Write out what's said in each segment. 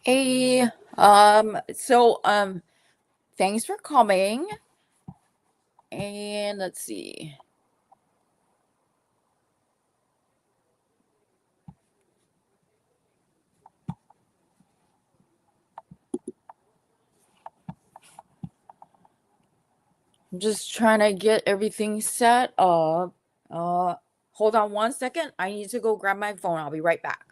Hey, thanks for coming. And let's see. I'm just trying to get everything set up. Uh, Hold on 1 second. I need to go grab my phone. I'll be right back.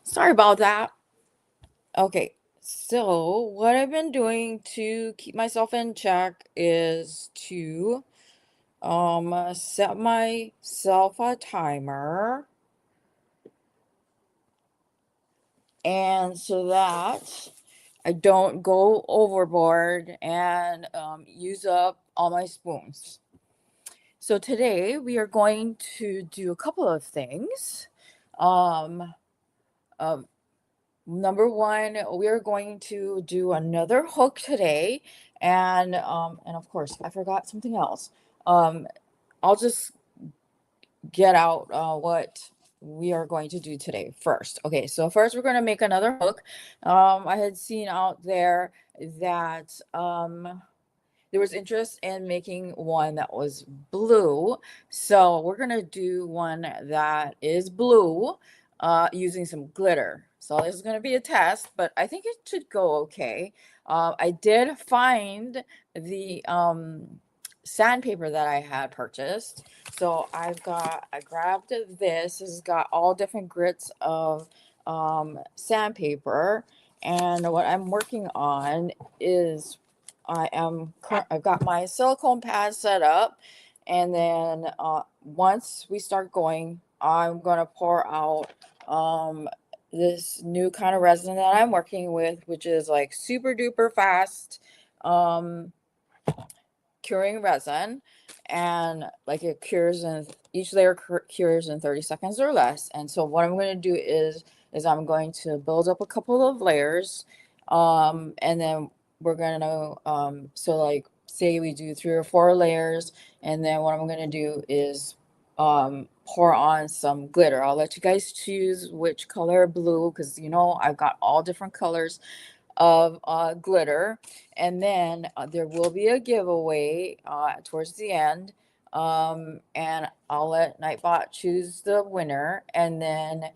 Sorry about that. Okay, so what I've been doing to keep myself in check is to set myself a timer, and so that I don't go overboard and use up all my spoons. So today we are going to do a couple of things. Um, um, Number one, we are going to do another hook today, and of course I forgot something else. Um, I'll just get out what we are going to do today first. Okay, so first we're going to make another hook. I had seen out there that there was interest in making one that was blue. So we're going to do one that is blue using some glitter. So this is going to be a test, but I think it should go okay. I did find the sandpaper that I had purchased. So I grabbed this. This has got all different grits of sandpaper. And what I'm working on is I've got my silicone pad set up, and then once we start going, I'm gonna pour out this new kind of resin that I'm working with, which is like super duper fast um, curing resin, and like it cures in each layer cures in 30 seconds or less. And so what I'm going to do is I'm going to build up a couple of layers, and then we're going to so like say we do 3 or 4 layers, and then what I'm going to do is pour on some glitter. I'll let you guys choose which color blue, because I've got all different colors of glitter. And then there will be a giveaway towards the end. And I'll let Nightbot choose the winner. And then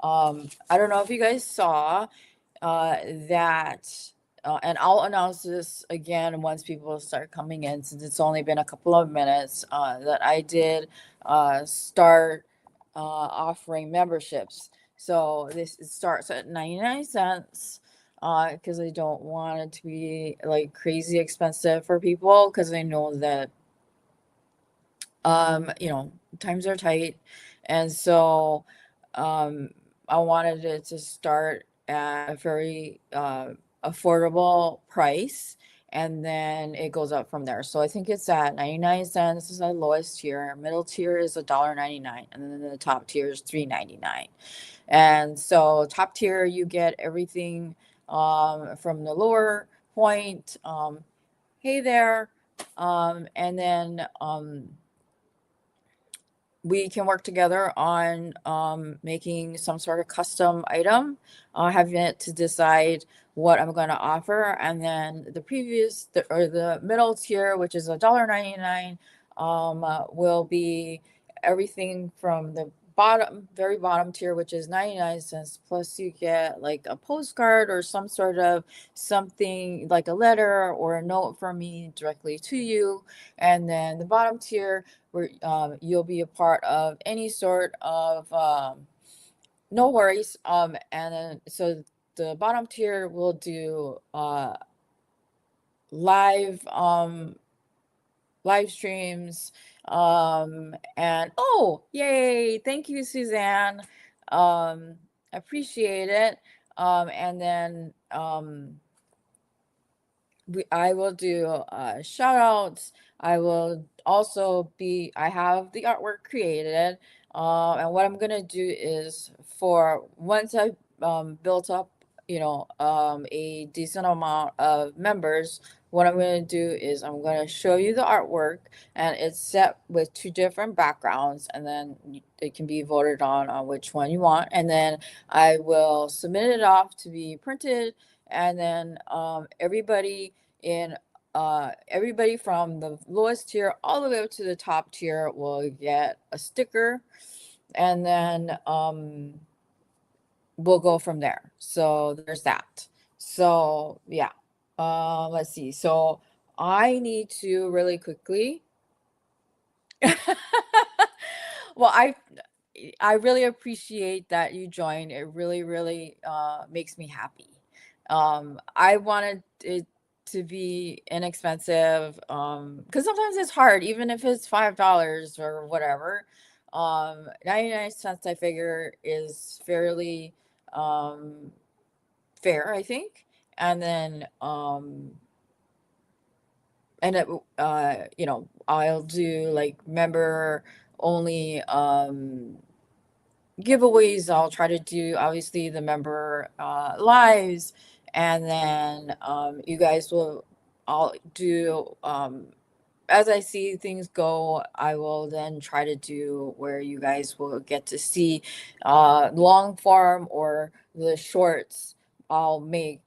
I don't know if you guys saw that. And I'll announce this again once people start coming in, since it's only been a couple of minutes, that I did start offering memberships. So this it starts at 99 cents, because I don't want it to be like crazy expensive for people, because I know that times are tight. And so um I wanted it to start at a very affordable price, and then it goes up from there. So I think it's at 99 cents is the lowest tier, middle tier is $1.99, and then the top tier is $3.99. And so top tier, you get everything from the lower point. Hey there. And then we can work together on making some sort of custom item. Having it to decide what I'm going to offer, and then the middle tier, which is $1.99, will be everything from the very bottom tier, which is 99 cents. Plus, you get like a postcard or some sort of something like a letter or a note from me directly to you. And then the bottom tier, where you'll be a part of any sort of no worries. And then so the bottom tier will do live live streams, and oh yay, thank you, Suzanne. Appreciate it. And then I will do shout outs. I will also I have the artwork created. And what I'm gonna do is for once I built up, a decent amount of members, what I'm gonna do is I'm gonna show you the artwork, and it's set with two different backgrounds, and then it can be voted on which one you want, and then I will submit it off to be printed, and then everybody from the lowest tier all the way up to the top tier will get a sticker, and then we'll go from there. So there's that. So yeah, let's see. So I need to really quickly. Well, I really appreciate that you joined. It really, really makes me happy. I wanted it to be inexpensive, because sometimes it's hard, even if it's $5 or whatever. 99 cents I figure is fairly um, fair, I think. And then and it, I'll do like member only giveaways. I'll try to do obviously the member lives, and then you guys will I'll do as I see things go, I will then try to do where you guys will get to see long form or the shorts I'll make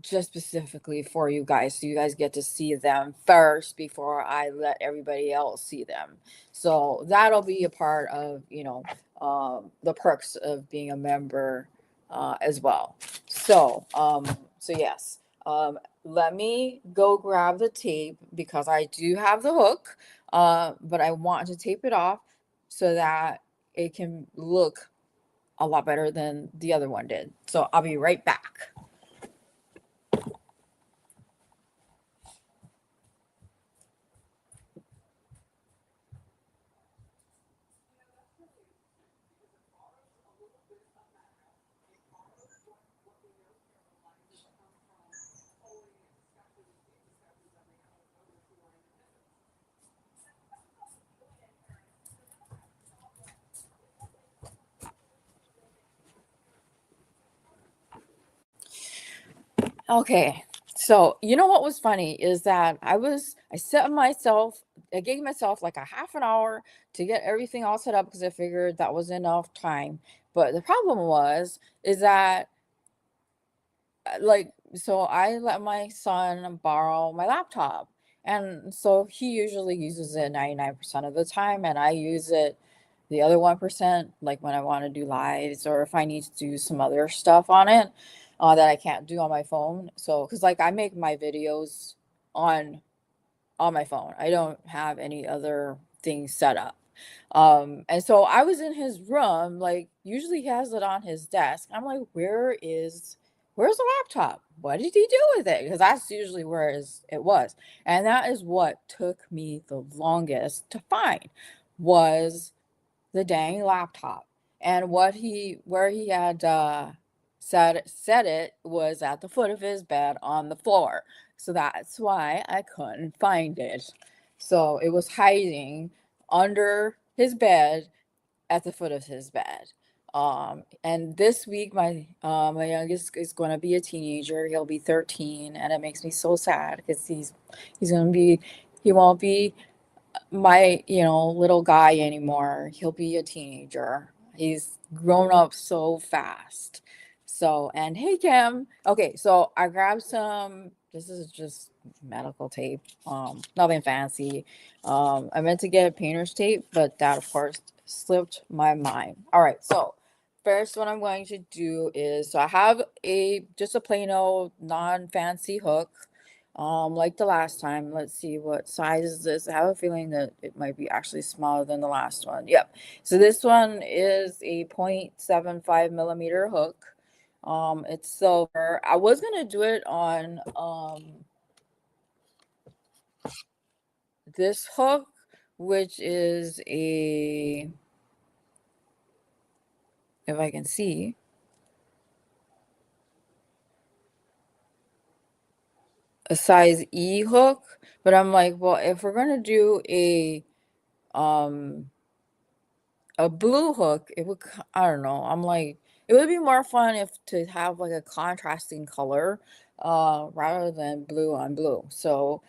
just specifically for you guys, so you guys get to see them first before I let everybody else see them. So that'll be a part of the perks of being a member as well. So yes, let me go grab the tape because I do have the hook, but I want to tape it off so that it can look a lot better than the other one did. So I'll be right back. Okay. So, you know what was funny is that I gave myself like a half an hour to get everything all set up because I figured that was enough time. But the problem is that so I let my son borrow my laptop. And so he usually uses it 99% of the time, and I use it the other 1%, like when I want to do lives or if I need to do some other stuff on it that I can't do on my phone. So, because like I make my videos on on my phone. I don't have any other things set up. And so I was in his room, like usually he has it on his desk. I'm like, where's the laptop? What did he do with it? Because that's usually it was. And that is what took me the longest to find was the dang laptop. And where he had set it was at the foot of his bed on the floor. So that's why I couldn't find it. So it was hiding under his bed at the foot of his bed. And this week my youngest is going to be a teenager. He'll be 13, and it makes me so sad because he's going to be he won't be my little guy anymore. He'll be a teenager. He's grown up so fast. So, and hey Kim, okay, so I grabbed some, this is just medical tape, nothing fancy. I meant to get painter's tape, but that of course slipped my mind. All right, so first what I'm going to do is, so I have a just a plain old non-fancy hook, like the last time. Let's see, what size is this? I have a feeling that it might be actually smaller than the last one. Yep. So this one is a 0.75 millimeter hook. It's silver. I was gonna do it on this hook, which is if I can see, a size E hook. But I'm like, well, if we're gonna do um a blue hook, it would, I don't know. I'm like, it would be more fun if to have like a contrasting color, rather than blue on blue. So,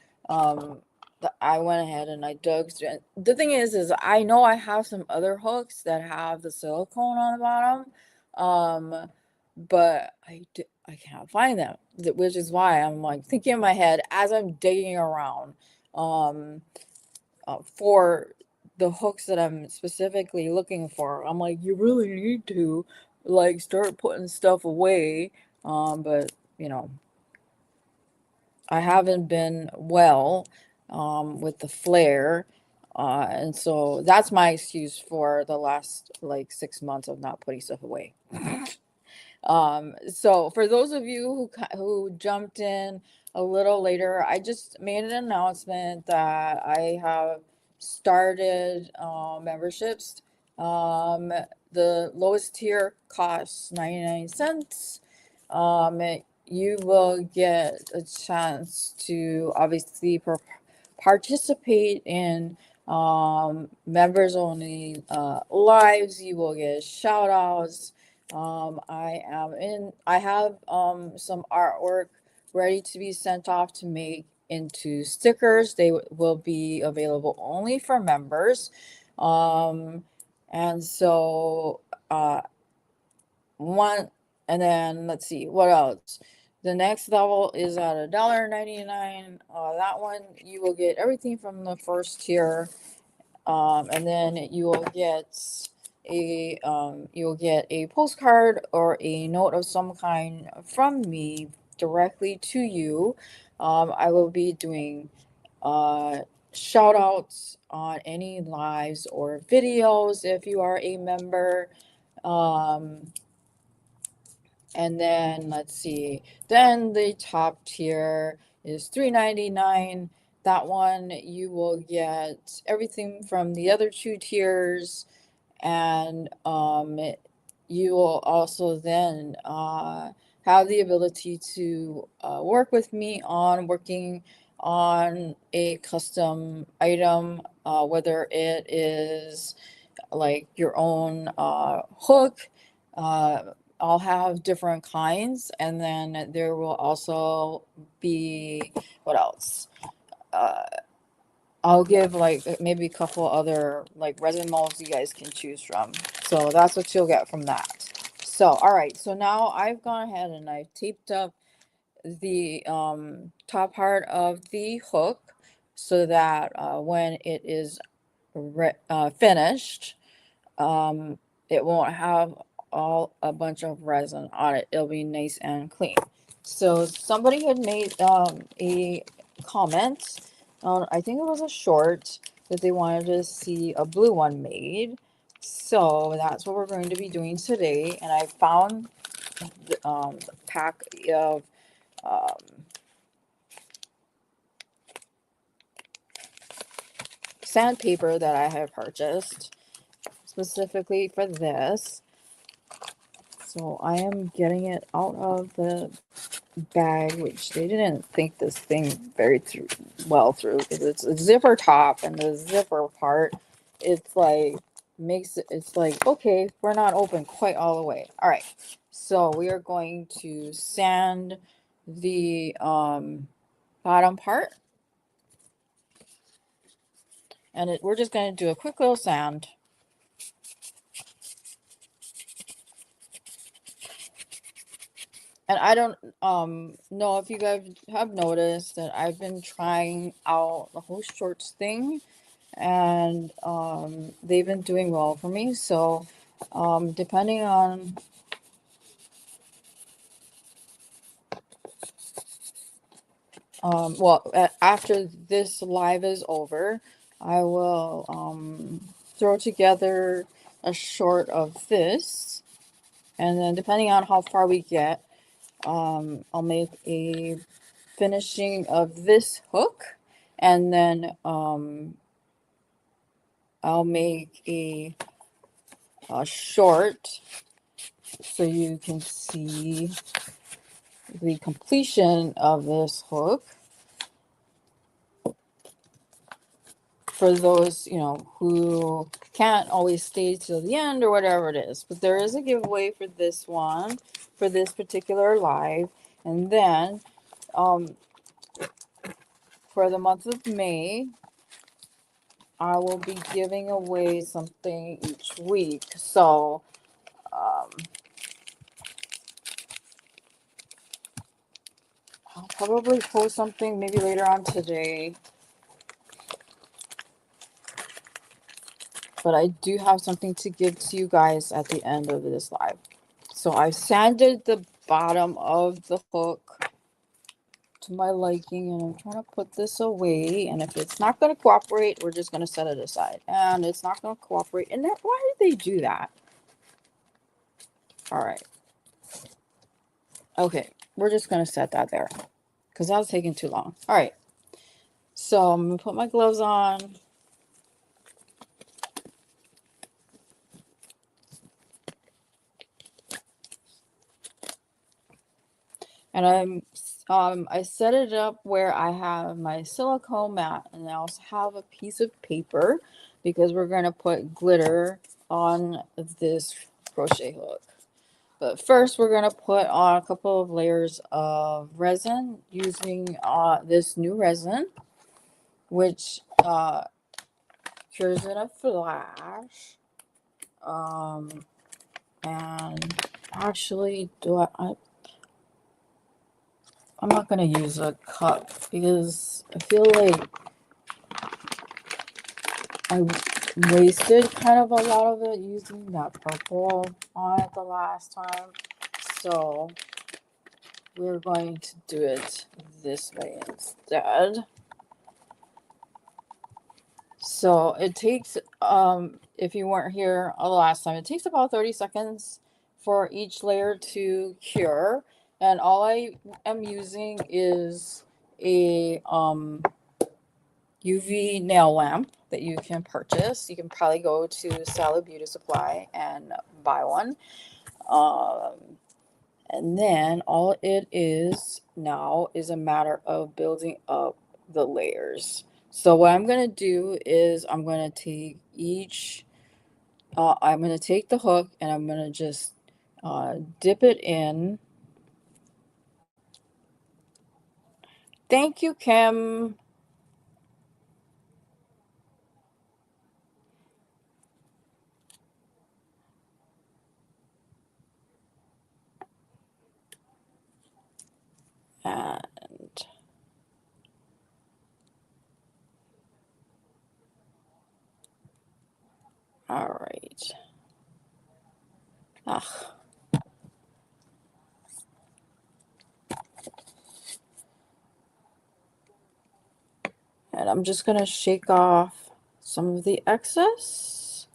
I went ahead and I dug through. The thing is I know I have some other hooks that have the silicone on the bottom, but I can't find them, which is why I'm like thinking in my head as I'm digging around, um, for the hooks that I'm specifically looking for. I'm like, you really need to like start putting stuff away. But you know, I haven't been well, with the flare. And so that's my excuse for the last like 6 months of not putting stuff away. So for those of you who jumped in a little later, I just made an announcement that I have started memberships. Um, the lowest tier costs 99 cents. You will get a chance to obviously participate in members only lives. You will get shout outs. I have some artwork ready to be sent off to make into stickers. They will be available only for members. Um, and so, one, and then let's see what else. The next level is at $1.99. That one you will get everything from the first tier, and then you will get a postcard or a note of some kind from me directly to you. I will be doing shout outs on any lives or videos if you are a member. Um, and then let's see. Then the top tier is $3.99. That one you will get everything from the other two tiers, and you will also then have the ability to work with me on working on a custom item, whether it is like your own hook. Uh, I'll have different kinds, and then there will also be what else? Uh, I'll give like maybe a couple other like resin molds you guys can choose from. So that's what you'll get from that. So all right, so now I've gone ahead and I've taped up the top part of the hook so that when it is finished, um, it won't have all a bunch of resin on it. It'll be nice and clean. So somebody had made a comment on, I think it was a short, that they wanted to see a blue one made. So that's what we're going to be doing today. And I found the pack of um, sandpaper that I have purchased specifically for this. So I am getting it out of the bag, which they didn't think this thing very well through, because it's a zipper top, and the zipper part, it's like it's like, okay, we're not open quite all the way. All right, so we are going to sand the bottom part, and we're just going to do a quick little sand. And I don't know if you guys have noticed that I've been trying out the whole shorts thing, and they've been doing well for me. So depending on after this live is over, I will throw together a short of this, and then depending on how far we get, I'll make a finishing of this hook, and then I'll make a short so you can see the completion of this hook. for those, you know, who can't always stay till the end or whatever it is. But there is a giveaway for this one, for this particular live. And then for the month of May, I will be giving away something each week. So I'll probably post something maybe later on today. But I do have something to give to you guys at the end of this live. So I've sanded the bottom of the hook to my liking, and I'm trying to put this away. And if it's not going to cooperate, we're just going to set it aside. And it's not going to cooperate. And that, why did they do that? All right. Okay, we're just going to set that there because that was taking too long. All right. So I'm going to put my gloves on. And I set it up where I have my silicone mat, and I also have a piece of paper because we're going to put glitter on this crochet hook. But first, we're going to put on a couple of layers of resin using this new resin, which cures in a flash. And actually, I'm not going to use a cup because I feel like I wasted kind of a lot of it using that purple on it the last time. So we're going to do it this way instead. So it takes, if you weren't here the last time, it takes about 30 seconds for each layer to cure. And all I am using is a UV nail lamp that you can purchase. You can probably go to Salad Beauty Supply and buy one. And then all it is now is a matter of building up the layers. So what I'm going to do is I'm going to take I'm going to take the hook and I'm going to just dip it in. Thank you, Kim. And all right. Ah. And I'm just going to shake off some of the excess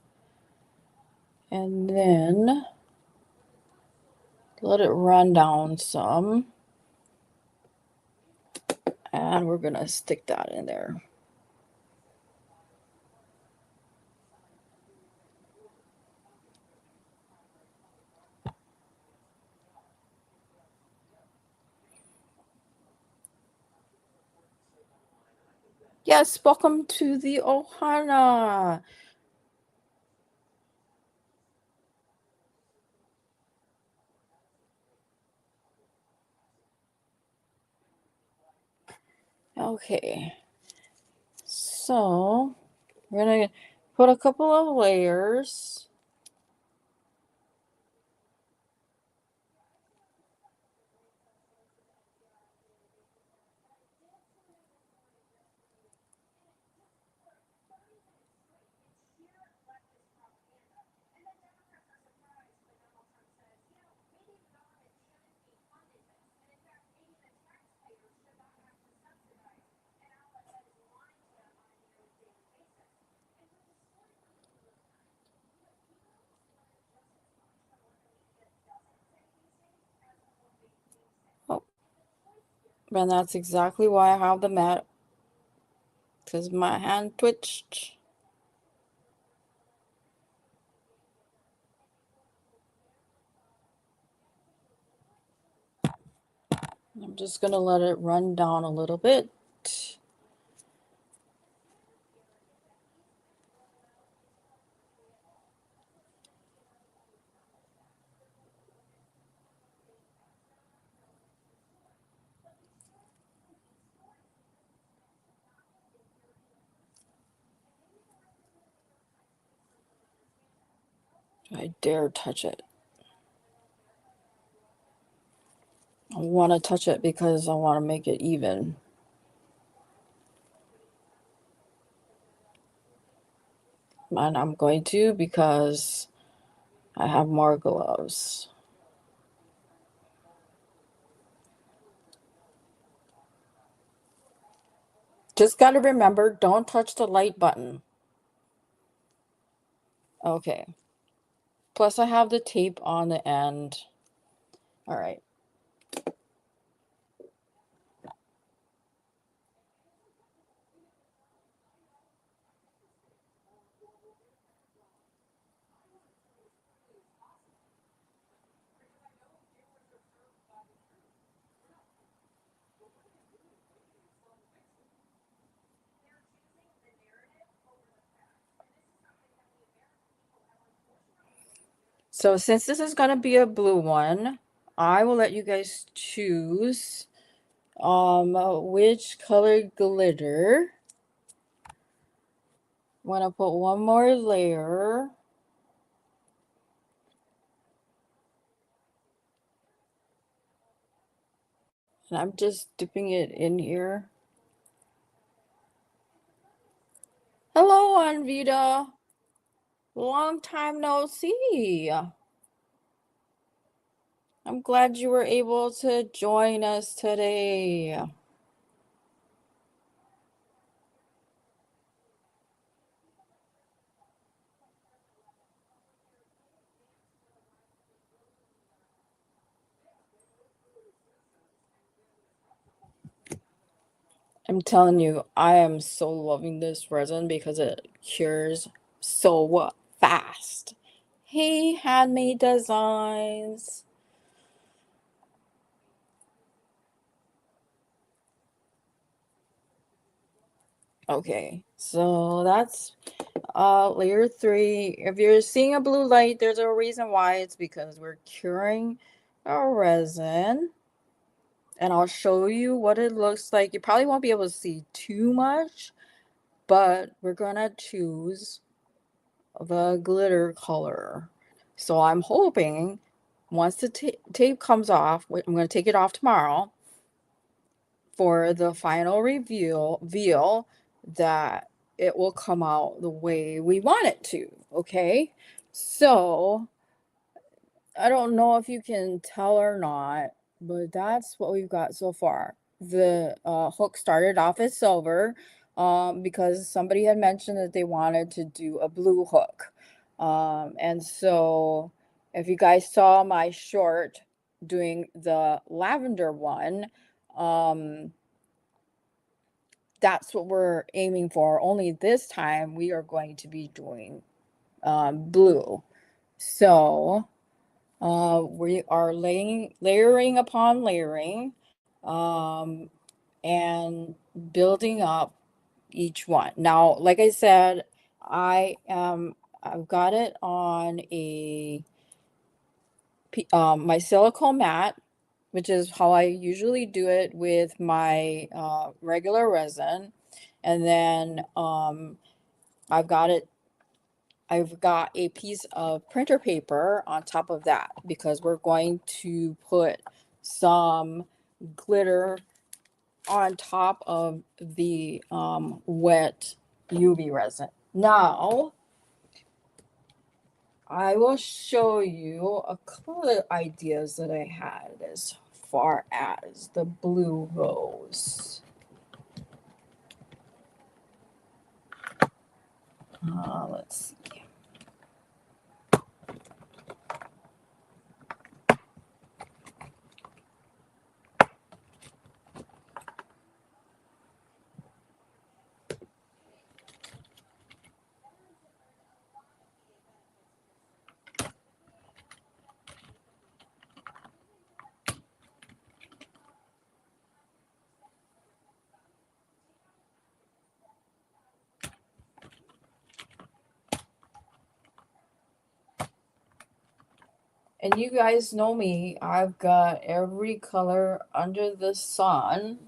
and then let it run down some. And we're going to stick that in there. Yes, welcome to the Ohana. Okay, so we're gonna put a couple of layers. Oh, and that's exactly why I have the mat, because my hand twitched. I'm just gonna let it run down a little bit. I dare touch it. I want to touch it because I want to make it even. And I'm going to because I have more gloves. Just got to remember, don't touch the light button. Okay. Plus I have the tape on the end. All right. So since this is going to be a blue one, I will let you guys choose which color glitter. I'm going to put one more layer. And I'm just dipping it in here. Hello, Anvita. Long time no see. I'm glad you were able to join us today. I'm telling you, I am so loving this resin because it cures so fast. Hey, Handmade Designs. Okay, so that's layer 3. If you're seeing a blue light, there's a reason why. It's because we're curing our resin. And I'll show you what it looks like. You probably won't be able to see too much, but we're gonna choose the glitter color. So I'm hoping once the tape comes off, I'm going to take it off tomorrow for the final reveal that it will come out the way we want it to. Okay. So I don't know if you can tell or not, but that's what we've got so far. The hook started off as silver because somebody had mentioned that they wanted to do a blue hook. And so if you guys saw my short doing the lavender one, that's what we're aiming for. Only this time we are going to be doing blue. So we are layering upon layering, and building up each one. Now, like I said, I've got it on a my silicone mat, which is how I usually do it with my regular resin, and then I've got it I've got a piece of printer paper on top of that because we're going to put some glitter on top of the wet UV resin. Now, I will show you a couple of ideas that I had as far as the blue goes. Let's see. And you guys know me, I've got every color under the sun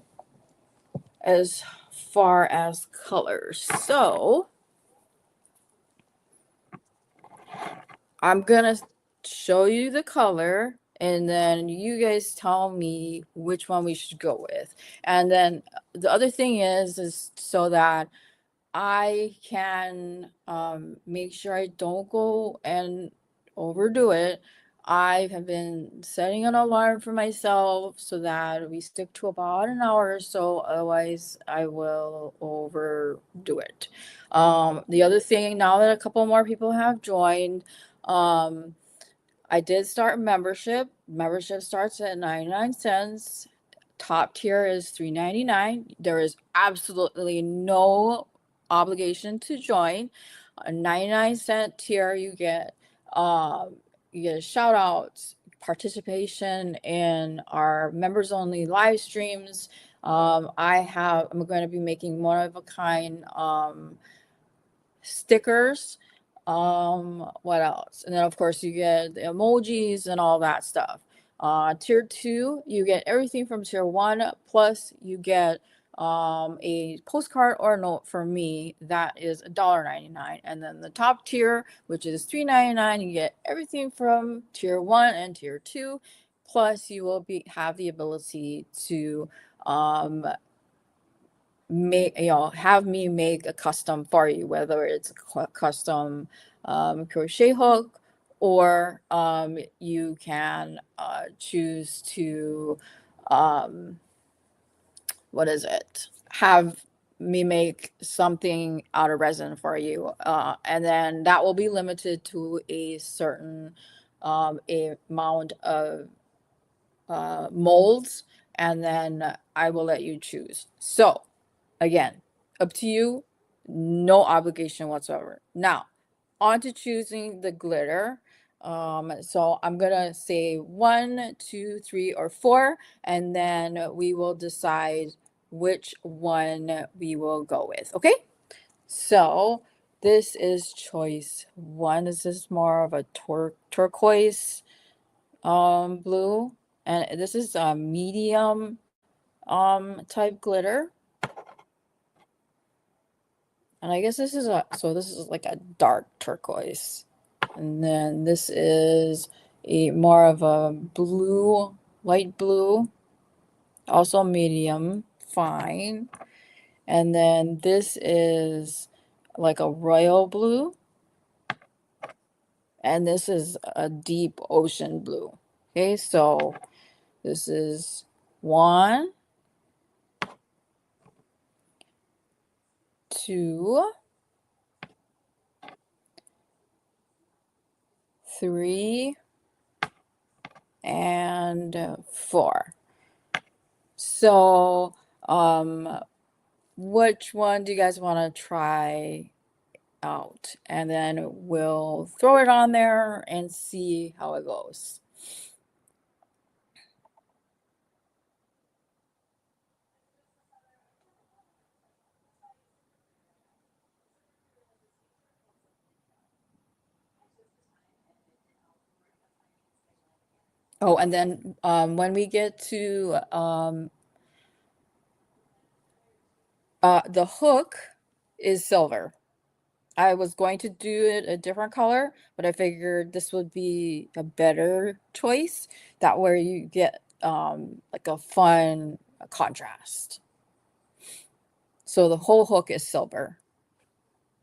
as far as colors. So I'm gonna show you the color and then you guys tell me which one we should go with. And then the other thing is so that I can make sure I don't go and overdo it. I have been setting an alarm for myself so that we stick to about an hour or so. Otherwise, I will overdo it. The other thing, now that a couple more people have joined, um, I did start membership. Membership starts at 99 cents. Top tier is $3.99. There is absolutely no obligation to join. A 99-cent tier, you get shout outs, participation in our members only live streams. I'm going to be making one of a kind stickers. What else? And then of course you get the emojis and all that stuff. Tier 2, you get everything from tier 1, plus you get a postcard or a note from me that is $1.99. And then the top tier, which is $3.99, you get everything from tier 1 and tier 2, plus you will have the ability to um have me make a custom for you, whether it's a custom crochet hook, or you can choose to what is it, have me make something out of resin for you, and then that will be limited to a certain amount of molds, and then I will let you choose. So again, up to you, no obligation whatsoever. Now, on to choosing the glitter. So I'm gonna say 1, 2, 3, or 4, and then we will decide which one we will go with. Okay? So this is choice 1. This is more of a turquoise blue, and this is a medium type glitter. And I guess this is like a dark turquoise. And then this is a more of a blue, light blue, also medium, fine. And then this is like a royal blue. And this is a deep ocean blue. Okay, so this is 1, 2, 3, and 4. So, which one do you guys want to try out? And then we'll throw it on there and see how it goes. Oh, and then when we get to the hook is silver. I was going to do it a different color, but I figured this would be a better choice. That way you get like a fun contrast. So the whole hook is silver.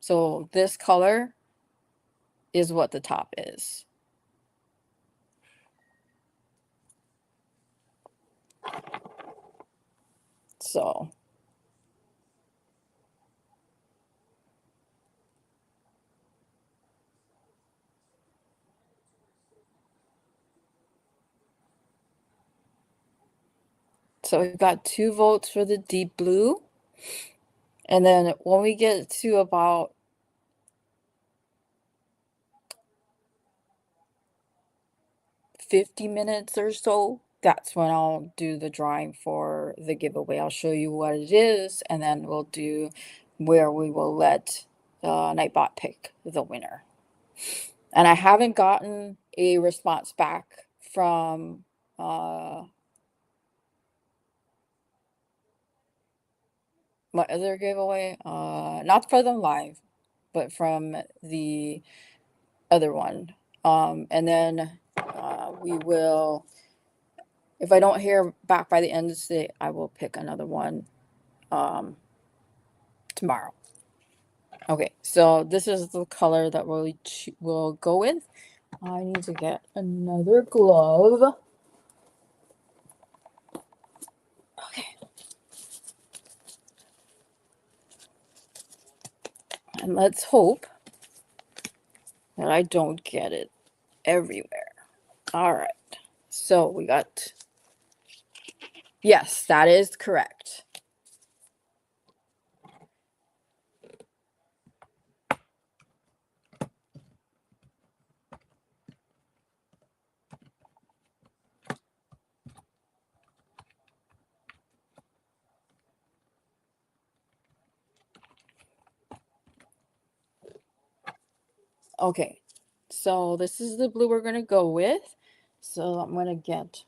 So this color is what the top is. So we've got 2 votes for the deep blue. And then when we get to about 50 minutes or so, that's when I'll do the drawing for the giveaway. I'll show you what it is, and then we'll do where we will let Nightbot pick the winner. And I haven't gotten a response back from my other giveaway, not for the live, but from the other one. And then we will, if I don't hear back by the end of the day, I will pick another one tomorrow. Okay, so this is the color that we'll go with. I need to get another glove. Okay. And let's hope that I don't get it everywhere. All right. So we got, yes, that is correct. Okay, so this is the blue we're going to go with. So I'm going to get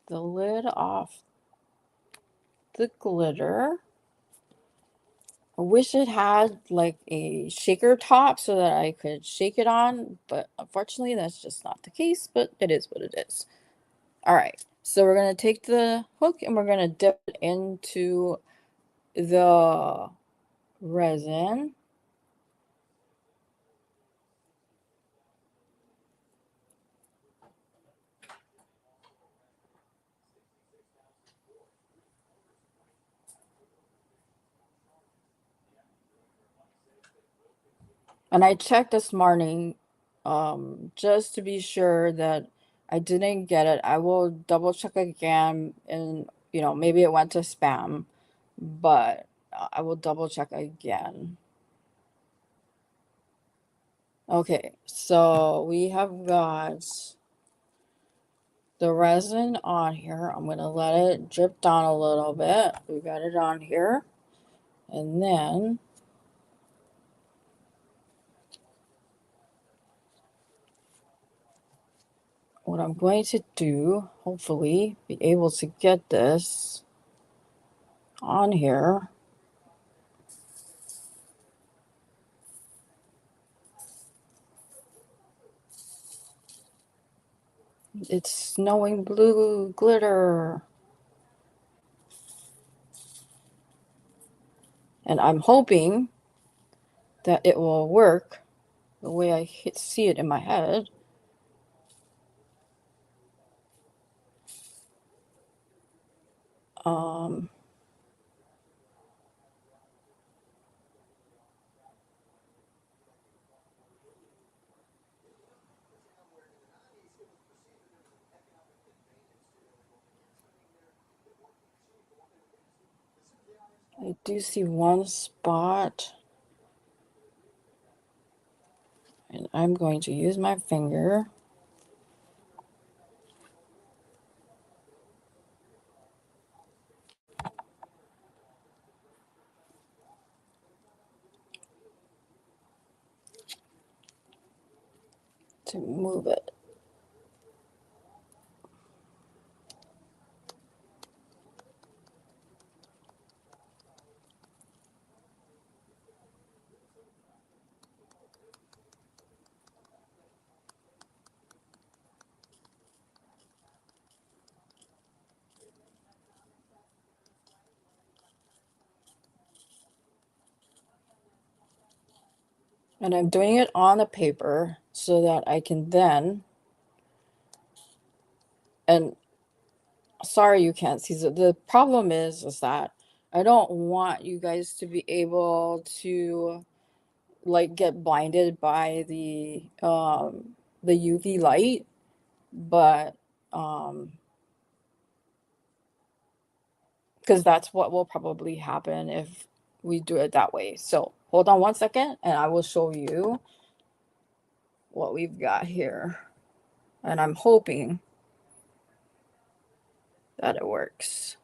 the lid off the glitter. I wish it had like a shaker top so that I could shake it on, but unfortunately that's just not the case, but it is what it is. All right, so we're going to take the hook and we're going to dip it into the resin. And I checked this morning just to be sure that I didn't get it. I will double check again and maybe it went to spam, but I will double check again. Okay, so we have got the resin on here. I'm gonna let it drip down a little bit. We got it on here. And then what I'm going to do, hopefully be able to get this on here. It's snowing blue glitter. And I'm hoping that it will work the way I see it in my head. I do see one spot. And I'm going to use my finger to move it. And I'm doing it on the paper so that I can then, and sorry you can't see, the problem is that I don't want you guys to be able to like get blinded by the UV light, but because that's what will probably happen if we do it that way. So hold on one second and I will show you what we've got here. And I'm hoping that it works.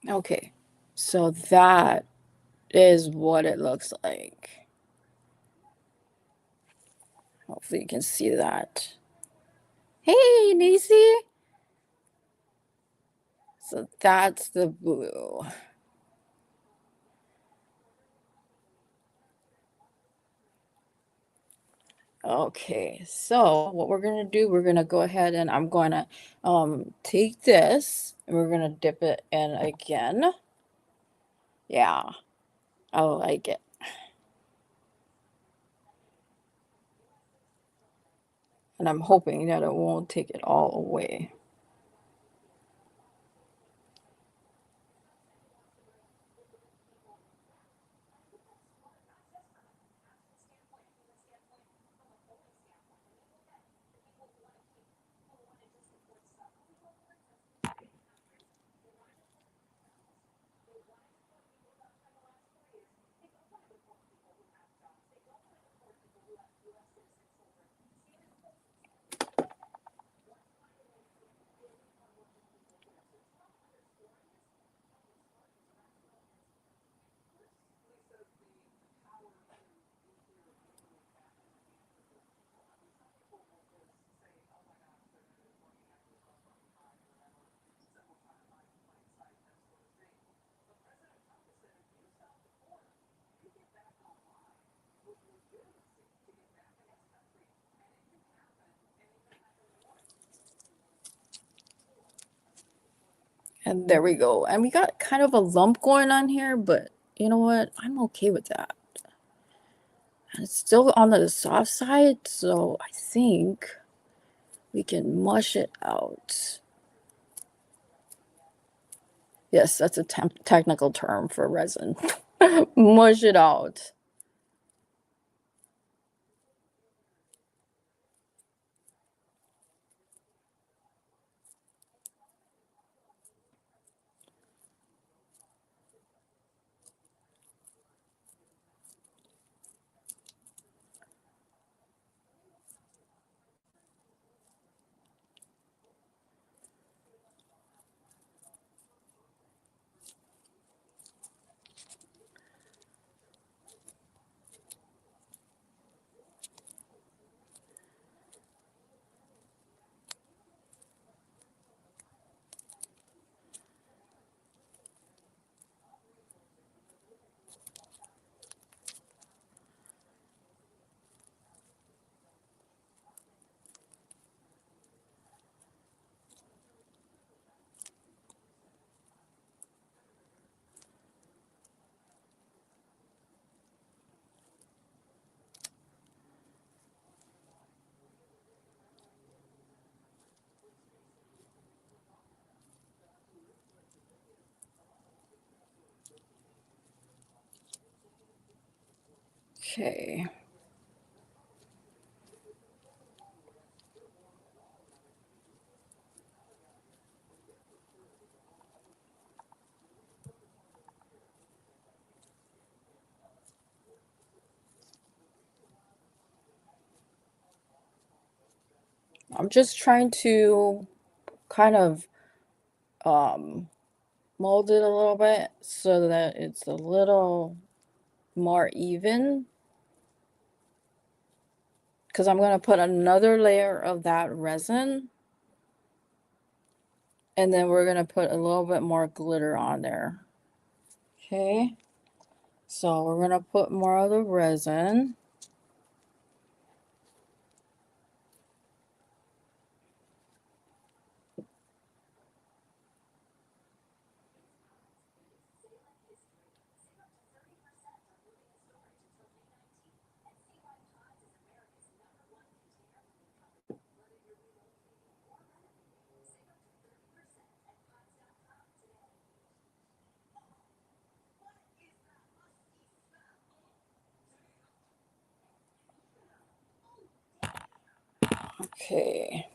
Okay, so that is what it looks like. Hopefully you can see that. Hey, Nacy. So that's the blue. Okay, so what we're gonna do, we're gonna go ahead and I'm gonna take this and we're gonna dip it in again. Yeah, I like it. And I'm hoping that it won't take it all away. And there we go. And we got kind of a lump going on here, but you know what? I'm okay with that. And it's still on the soft side, so I think we can mush it out. Yes, that's a technical term for resin. Mush it out. Okay. I'm just trying to kind of mold it a little bit so that it's a little more even. Because I'm going to put another layer of that resin. And then we're going to put a little bit more glitter on there. Okay. So we're going to put more of the resin. Okay.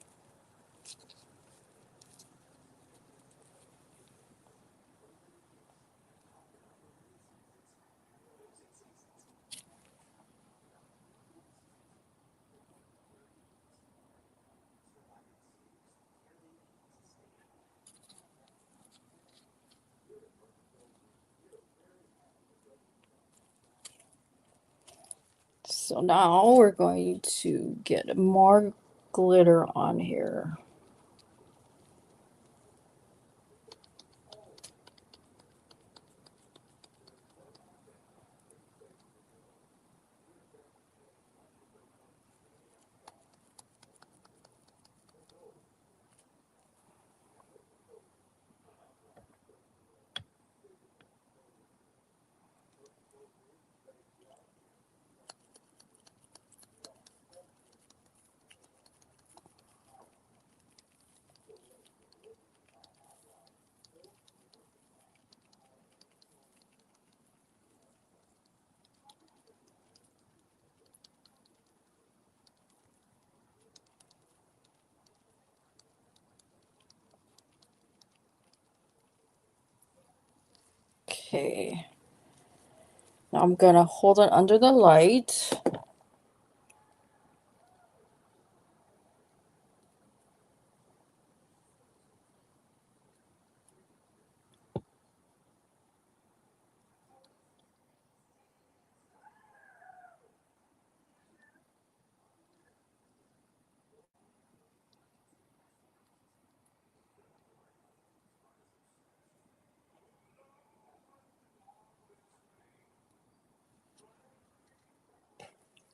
So now we're going to get more glitter on here. Okay. Now I'm gonna hold it under the light.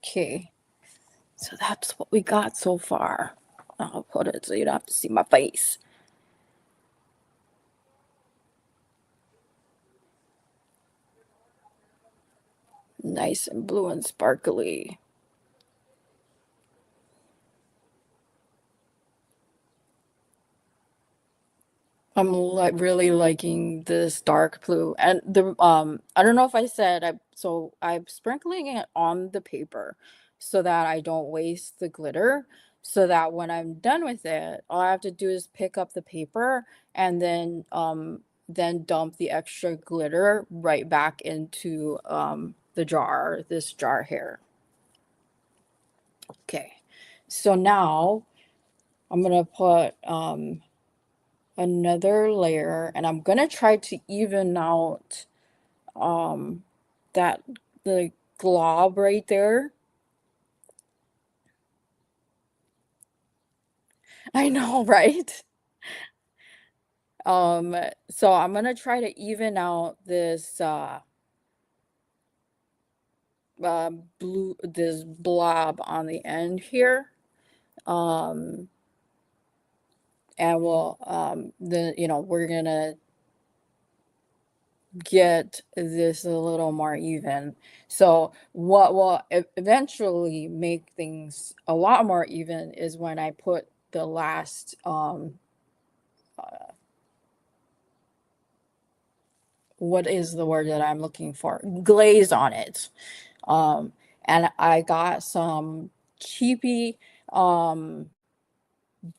Okay. So that's what we got so far. I'll put it so you don't have to see my face. Nice and blue and sparkly. I'm like really liking this dark blue, and the I don't know if I said I'm sprinkling it on the paper so that I don't waste the glitter, so that when I'm done with it, all I have to do is pick up the paper and then dump the extra glitter right back into the jar, this jar here. Okay. So now I'm gonna put another layer, and I'm gonna try to even out um that the glob right there. I know, right? So I'm gonna try to even out this blue, this blob on the end here. Um and we'll then we're gonna get this a little more even. So what will eventually make things a lot more even is when I put the last uh, what is the word that I'm looking for? Glaze on it. Um and I got some cheapy um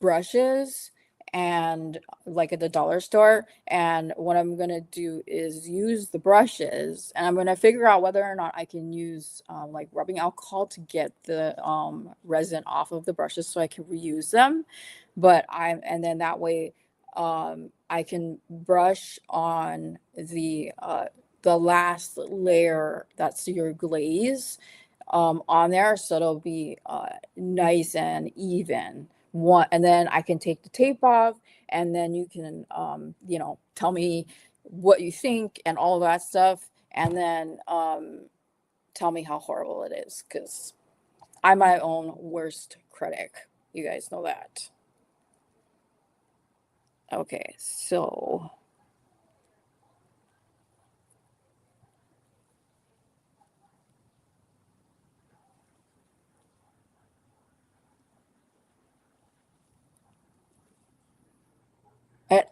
brushes and like at the dollar store, and what I'm gonna do is use the brushes, and I'm gonna figure out whether or not I can use like rubbing alcohol to get the resin off of the brushes so I can reuse them. But I'm and then that way I can brush on the last layer, that's your glaze, on there, so it'll be nice and even one, and then I can take the tape off, and then you can tell me what you think and all that stuff, and then tell me how horrible it is, because I'm my own worst critic. You guys know that. Okay, so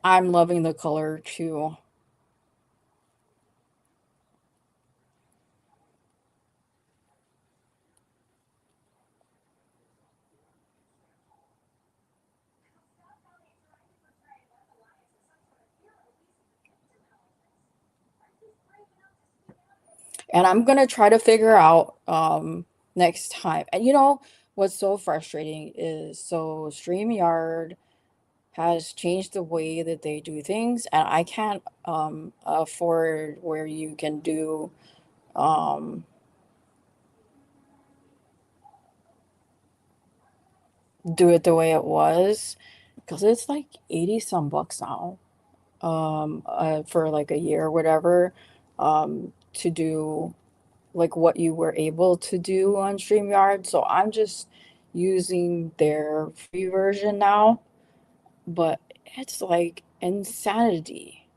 I'm loving the color too. And I'm gonna try to figure out next time. And what's so frustrating is, so StreamYard has changed the way that they do things, and I can't afford where you can do um do it the way it was, because it's like 80 some bucks now, for like a year or whatever, to do like what you were able to do on StreamYard. So I'm just using their free version now, but it's like insanity.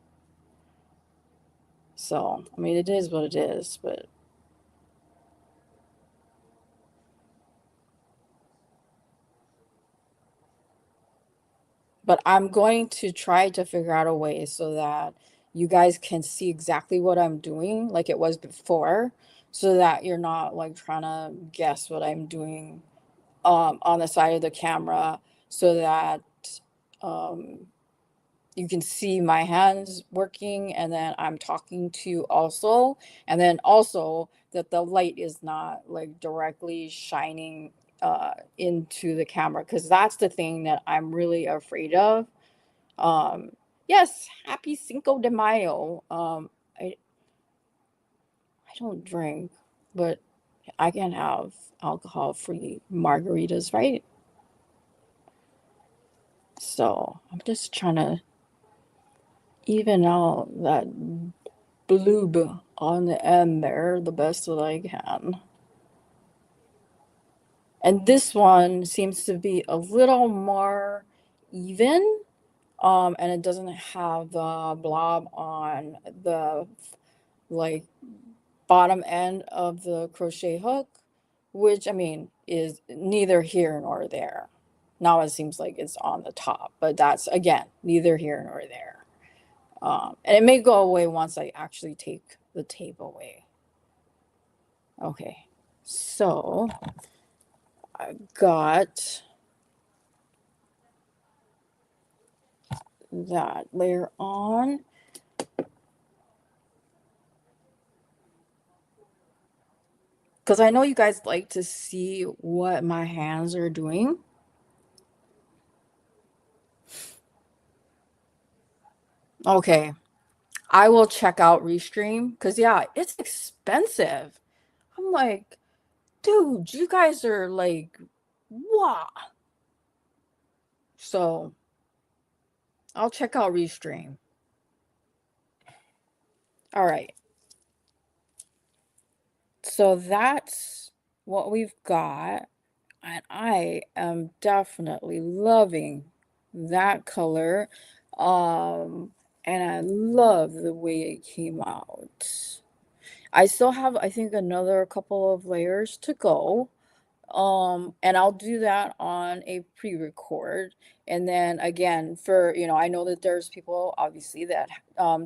So, I mean, it is what it is, but I'm going to try to figure out a way so that you guys can see exactly what I'm doing like it was before, so that you're not like trying to guess what I'm doing on the side of the camera, so that um you can see my hands working and then I'm talking to you also. And then also that the light is not like directly shining into the camera, because that's the thing that I'm really afraid of. Um, yes, happy Cinco de Mayo. I don't drink, but I can have alcohol-free margaritas, right? So I'm just trying to even out that bloob on the end there the best that I can. And this one seems to be a little more even, and it doesn't have the blob on the like bottom end of the crochet hook, which I mean is neither here nor there. Now it seems like it's on the top, but that's again neither here nor there. And it may go away once I actually take the tape away. Okay, so I got that layer on. Because I know you guys like to see what my hands are doing. Okay, I will check out Restream because, yeah, it's expensive. I'm like, dude, you guys are like, wow. So I'll check out Restream. All right. So that's what we've got. And I am definitely loving that color. Um, and I love the way it came out. I still have, I think, another couple of layers to go. And I'll do that on a pre-record. And then again, for, I know that there's people obviously that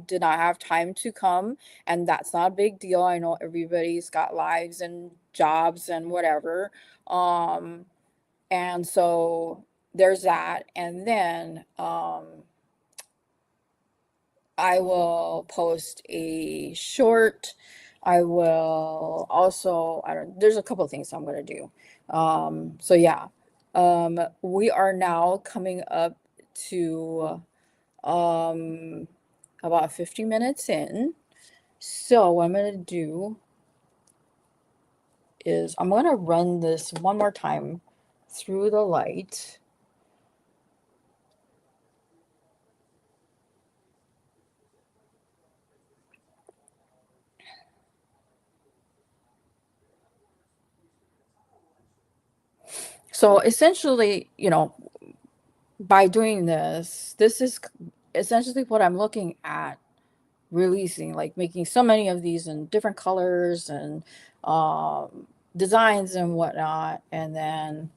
did not have time to come, and that's not a big deal. I know everybody's got lives and jobs and whatever. Um, and so there's that. And then I will post a short. I will also, I don't, there's a couple of things I'm going to do. So yeah, we are now coming up to um, about 50 minutes in. So what I'm going to do is I'm going to run this one more time through the light. So essentially, by doing this, this is essentially what I'm looking at releasing, like making so many of these in different colors and designs and whatnot, and then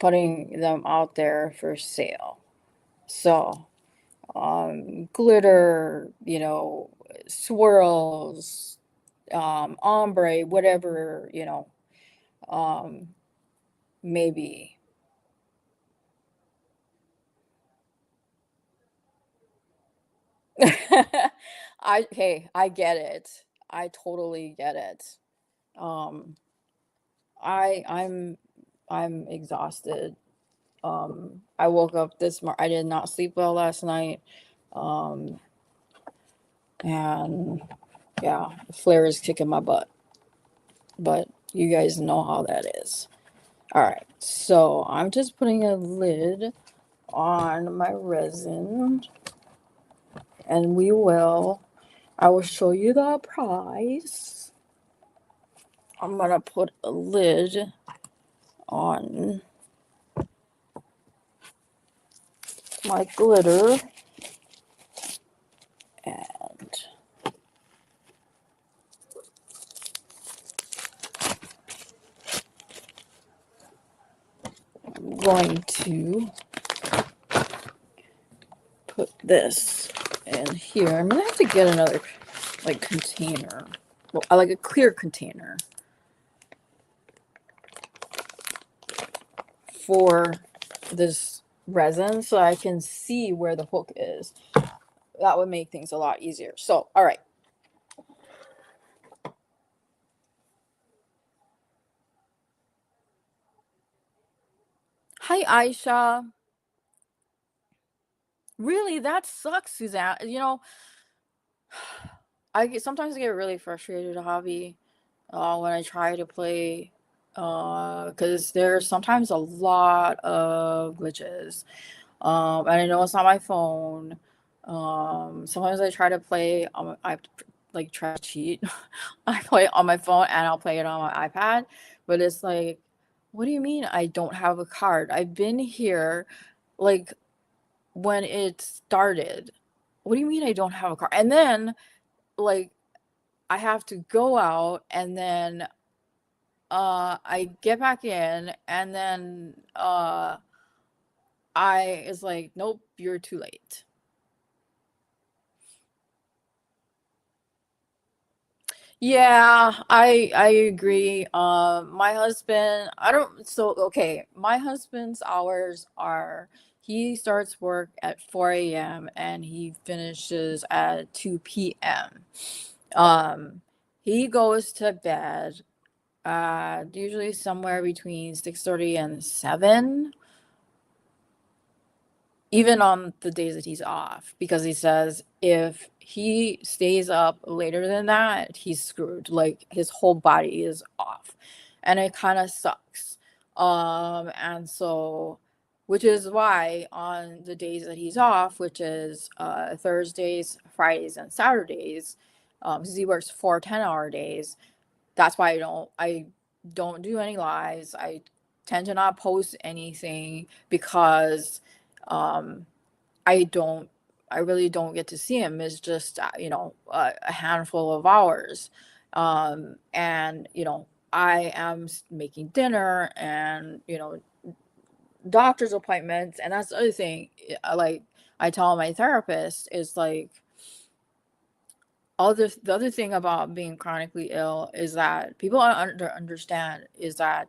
putting them out there for sale. So glitter, swirls, ombre, whatever, um, maybe. I get it. I totally get it. Um, I'm exhausted. I woke up I did not sleep well last night. Um, and yeah, flare is kicking my butt. But you guys know how that is. All right, so I'm just putting a lid on my resin, and I will show you the price. I'm gonna put a lid on my glitter, and I'm going to put this in here. I'm gonna have to get another like container. Well, I like a clear container for this resin so I can see where the hook is. That would make things a lot easier. So, all right. Hi, Aisha. Really, that sucks, Suzanne. Sometimes I get really frustrated, Javi, when I try to play, because there's sometimes a lot of glitches. And I know it's not my phone. Sometimes I try to play like try to cheat. I play it on my phone and I'll play it on my iPad, but it's like, what do you mean I don't have a card? I've been here like when it started. What do you mean I don't have a card? And then like I have to go out and then I get back in and then I is like, nope, you're too late. Yeah, I agree. My husband, I don't so okay, my husband's hours are he starts work at 4 a.m. and he finishes at 2 p.m. Um, he goes to bed usually somewhere between 6:30 and 7, even on the days that he's off, because he says if he stays up later than that, he's screwed. Like his whole body is off. And it kind of sucks. And so which is why on the days that he's off, which is Thursdays, Fridays, and Saturdays, because he works 4 10-hour days, that's why I don't do any lives. I tend to not post anything because um I really don't get to see him. It's just a handful of hours. And I am making dinner and doctor's appointments, and that's the other thing. Like I tell my therapist is like the other thing about being chronically ill is that people don't understand is that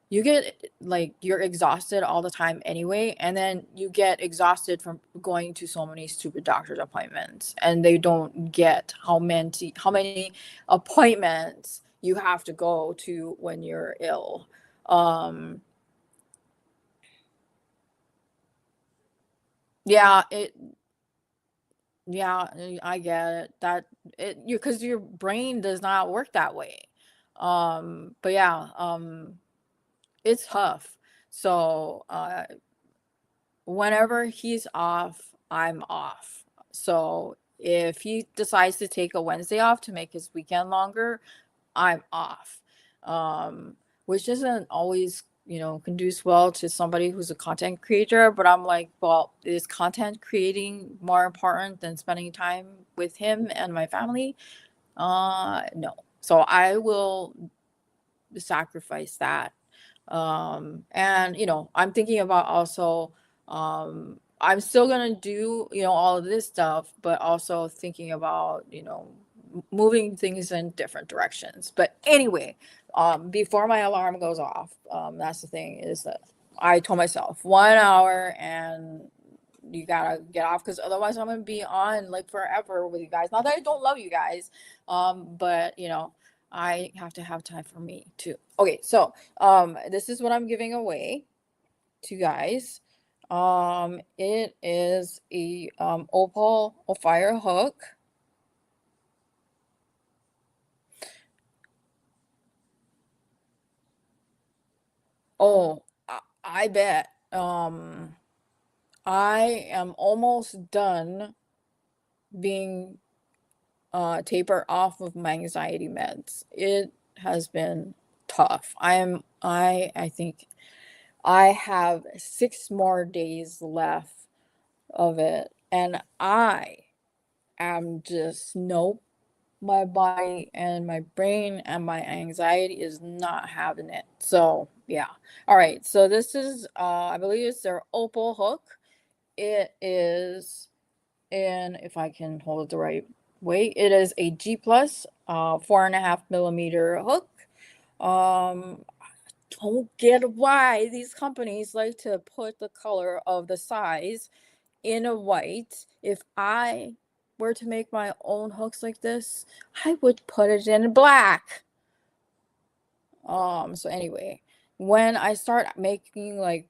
you get like you're exhausted all the time anyway, and then you get exhausted from going to so many stupid doctor's appointments, and they don't get how many appointments you have to go to when you're ill. um yeah, I get it that it you because your brain does not work that way. But yeah, it's tough. So whenever he's off, I'm off. So if he decides to take a Wednesday off to make his weekend longer, I'm off. Which isn't always, conduce well to somebody who's a content creator, but I'm like, well, is content creating more important than spending time with him and my family? No. So I will sacrifice that. And I'm thinking about also I'm still gonna do all of this stuff, but also thinking about moving things in different directions. But anyway, before my alarm goes off, that's the thing, is that I told myself 1 hour and you gotta get off, because otherwise I'm gonna be on like forever with you guys. Not that I don't love you guys, but I have to have time for me too. Okay, so this is what I'm giving away to you guys. It is a opal fire hook. Oh, I bet. I am almost done being tapered off of my anxiety meds. It has been tough. I think I have 6 more days left of it, and I am just nope. My body and my brain and my anxiety is not having it. So yeah. All right. So this is I believe it's their Opal hook. It is in, if I can hold it the right way, it is a G plus 4.5 millimeter hook. Don't get why these companies like to put the color of the size in a white. If I were to make my own hooks like this, I would put it in black. So anyway, when I start making like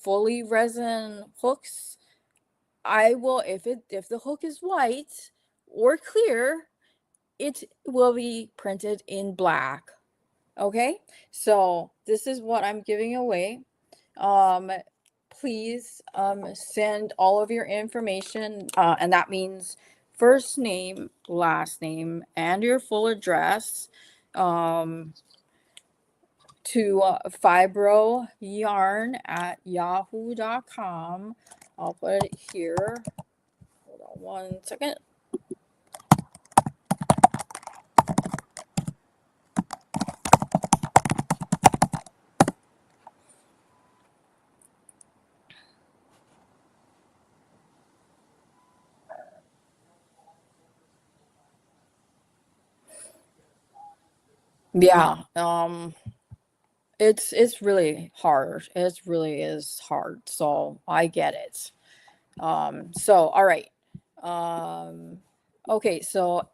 fully resin hooks, I will, if the hook is white or clear, it will be printed in black. Okay? So this is what I'm giving away. Um, please send all of your information, and that means first name, last name, and your full address um, to fibronyarn@yahoo.com. I'll put it here. Hold on one second. Yeah, it's really hard. It really is hard. So I get it. So all right. Um, okay, so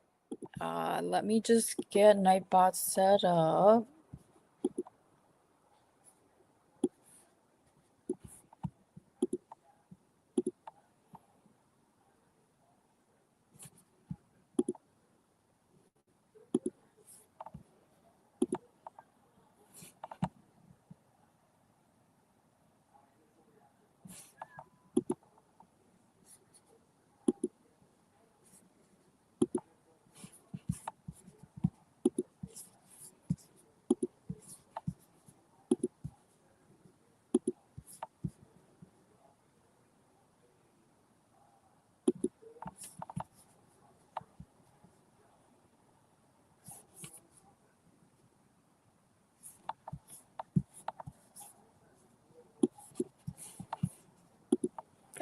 let me just get Nightbot set up.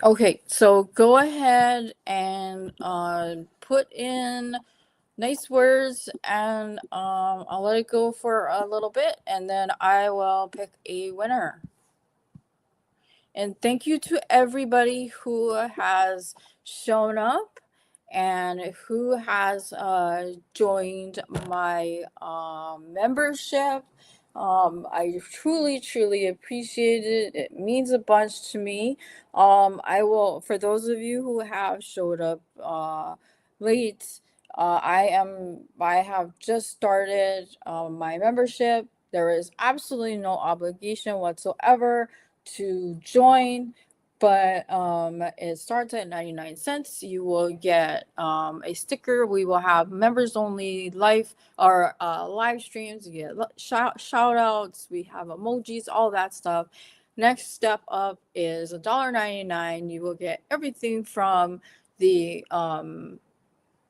Okay, so go ahead and put in nice words, and I'll let it go for a little bit, and then I will pick a winner. And thank you to everybody who has shown up and who has joined my membership. I truly, truly appreciate it. It means a bunch to me. I will, for those of you who have showed up late, I have just started my membership. There is absolutely no obligation whatsoever to join, but it starts at 99 cents. You will get a sticker. We will have members only live streams. You get shout outs. We have emojis, all that stuff. Next step up is $1.99. You will get everything from the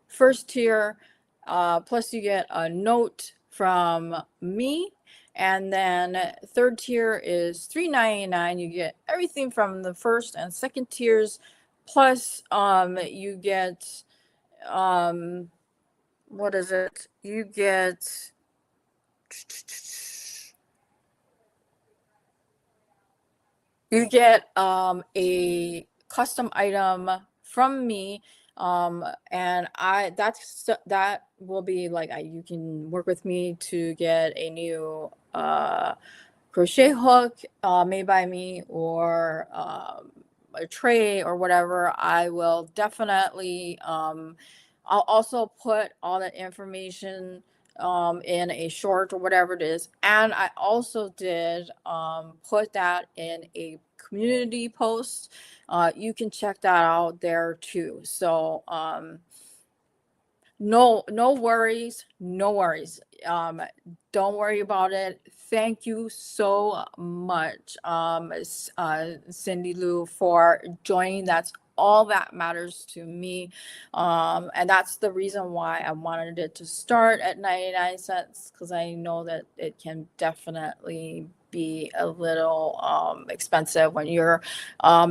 first tier, plus you get a note from me. And then third tier is $3.99. You get everything from the first and second tiers, plus you get what is it? You get a custom item from me, and that will be like you can work with me to get a new crochet hook made by me, or a tray or whatever. I will definitely I'll also put all that information in a short or whatever it is. And I also did put that in a community post. You can check that out there too. So no worries, no worries. Don't worry about it. Thank you so much, Cindy Lou, for joining. That's all that matters to me. And that's the reason why I wanted it to start at 99 cents, because I know that it can definitely be a little expensive when you're a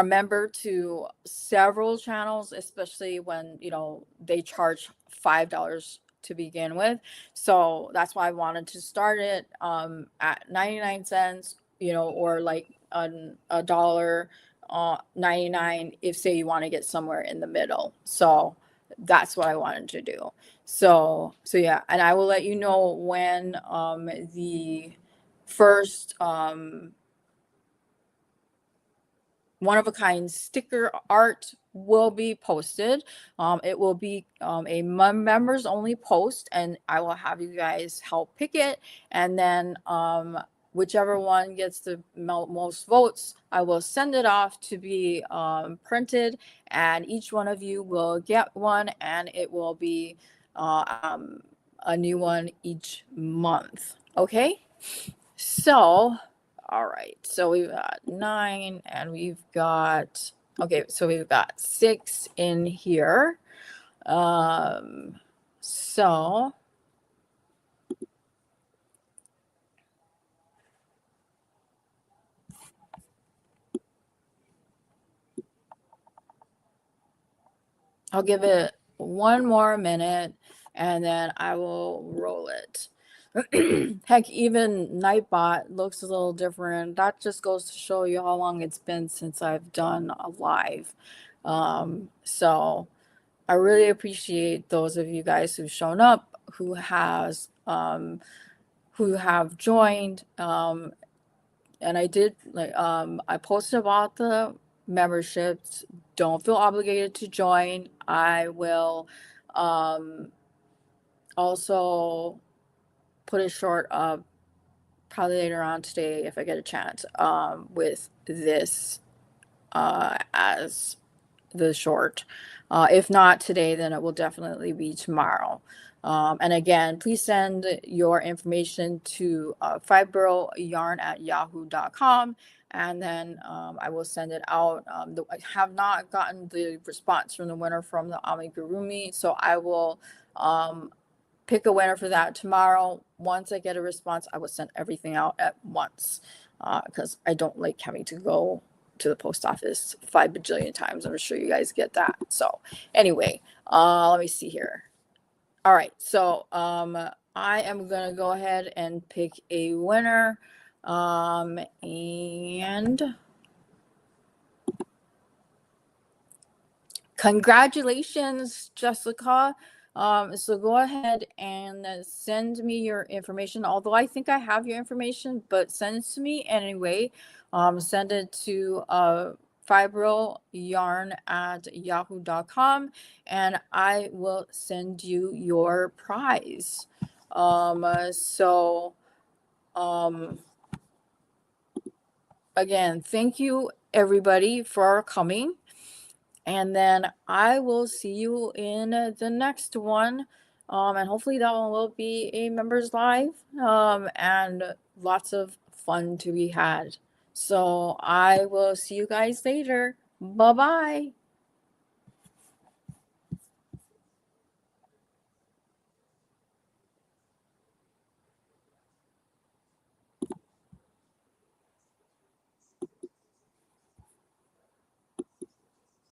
member to several channels, especially when they charge $5 to begin with. So that's why I wanted to start it at 99 cents, or like a dollar 99 if, say, you want to get somewhere in the middle. So that's what I wanted to do. So yeah, and I will let you know when the first one-of-a-kind sticker art will be posted. It will be a members only post, and I will have you guys help pick it. And then whichever one gets the most votes, I will send it off to be printed, and each one of you will get one, and it will be a new one each month. Okay, so all right, so we've got 9 and we've got, okay, so we've got 6 in here. So I'll give it one more minute and then I will roll it. Heck, even Nightbot looks a little different. That just goes to show you how long it's been since I've done a live. So I really appreciate those of you guys who've shown up, who have joined. And I did I posted about the memberships. Don't feel obligated to join. I will also put a short up probably later on today if I get a chance with this as the short. If not today, then it will definitely be tomorrow. And again, please send your information to fibrojyarn@yahoo.com, and then I will send it out. I have not gotten the response from the winner from the amigurumi, so I will pick a winner for that tomorrow. Once I get a response, I will send everything out at once, because I don't like having to go to the post office 5 bajillion times. I'm sure you guys get that. So anyway, let me see here. All right, so I am gonna go ahead and pick a winner, and congratulations, Jessica. So go ahead and send me your information. Although I think I have your information, but send it to me anyway. Send it to fibrojyarn@yahoo.com, and I will send you your prize. So again, thank you everybody for coming. And then I will see you in the next one. And hopefully that one will be a members live, and lots of fun to be had. So I will see you guys later. Bye bye.